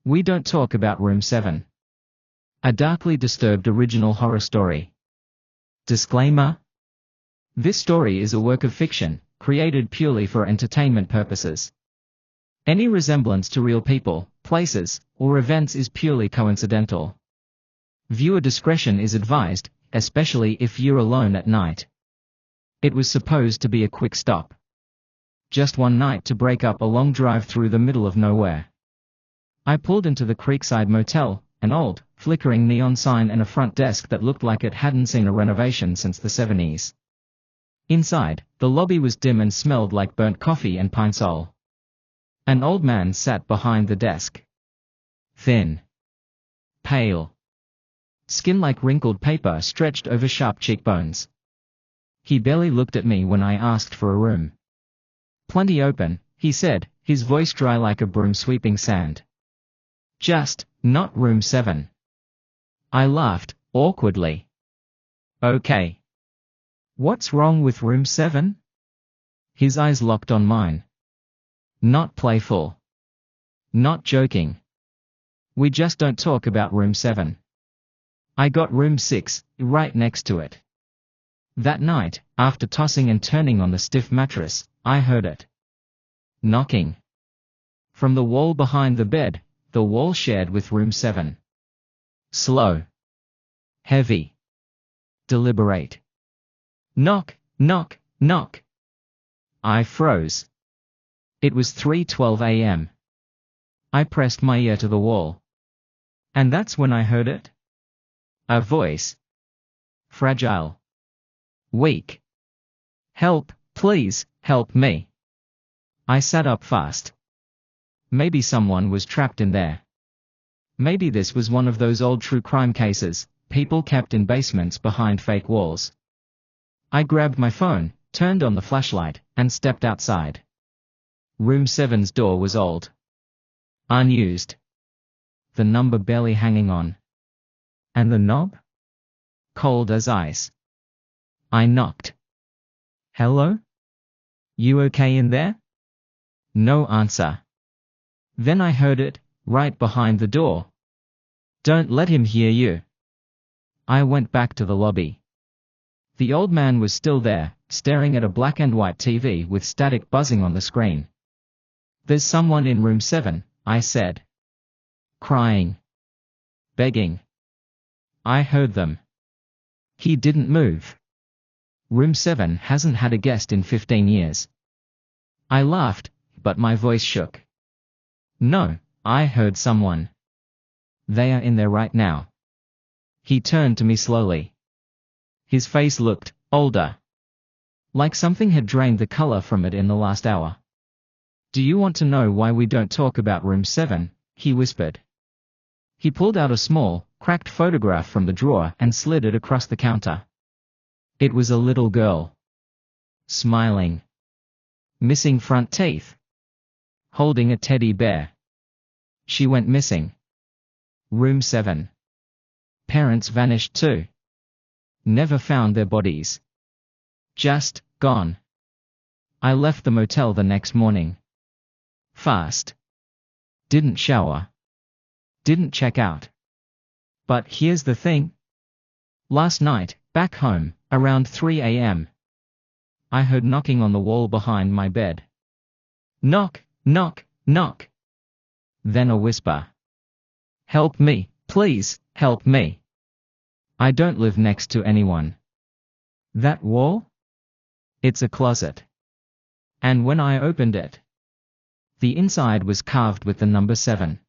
We don't talk about Room 7. A darkly disturbed original horror story. Disclaimer. This story is a work of fiction, created purely for entertainment purposes. Any resemblance to real people, places, or events is purely coincidental. Viewer discretion is advised, especially if you're alone at night. It was supposed to be a quick stop. Just one night to break up a long drive through the middle of nowhere. I pulled into the Creekside Motel, an old, flickering neon sign and a front desk that looked like it hadn't seen a renovation since the 70s. Inside, the lobby was dim and smelled like burnt coffee and pine sol. An old man sat behind the desk. Thin. Pale. Skin like wrinkled paper stretched over sharp cheekbones. He barely looked at me when I asked for a room. Plenty open, he said, his voice dry like a broom sweeping sand. Just, not Room 7. I laughed, awkwardly. Okay. What's wrong with Room 7? His eyes locked on mine. Not playful. Not joking. We just don't talk about Room 7. I got Room 6, right next to it. That night, after tossing and turning on the stiff mattress, I heard it. Knocking. From the wall behind the bed, the wall shared with Room 7. Slow. Heavy. Deliberate. Knock, knock, knock. I froze. It was 3:12 a.m. I pressed my ear to the wall. And that's when I heard it. A voice. Fragile. Weak. Help, please, help me. I sat up fast. Maybe someone was trapped in there. Maybe this was one of those old true crime cases, people kept in basements behind fake walls. I grabbed my phone, turned on the flashlight, and stepped outside. Room 7's door was old. Unused. The number barely hanging on. And the knob? Cold as ice. I knocked. Hello? You okay in there? No answer. Then I heard it, right behind the door. Don't let him hear you. I went back to the lobby. The old man was still there, staring at a black and white TV with static buzzing on the screen. There's someone in Room 7, I said. Crying. Begging. I heard them. He didn't move. Room 7 hasn't had a guest in 15 years. I laughed, but my voice shook. No, I heard someone. They are in there right now. He turned to me slowly. His face looked older. Like something had drained the color from it in the last hour. Do you want to know why we don't talk about Room 7? He whispered. He pulled out a small, cracked photograph from the drawer and slid it across the counter. It was a little girl. Smiling. Missing front teeth. Holding a teddy bear. She went missing. Room 7. Parents vanished too. Never found their bodies. Just gone. I left the motel the next morning. Fast. Didn't shower. Didn't check out. But here's the thing. Last night, back home, around 3 a.m. I heard knocking on the wall behind my bed. Knock, knock, knock. Then a whisper. Help me, please, help me. I don't live next to anyone. That wall? It's a closet. And when I opened it, the inside was carved with the number 7.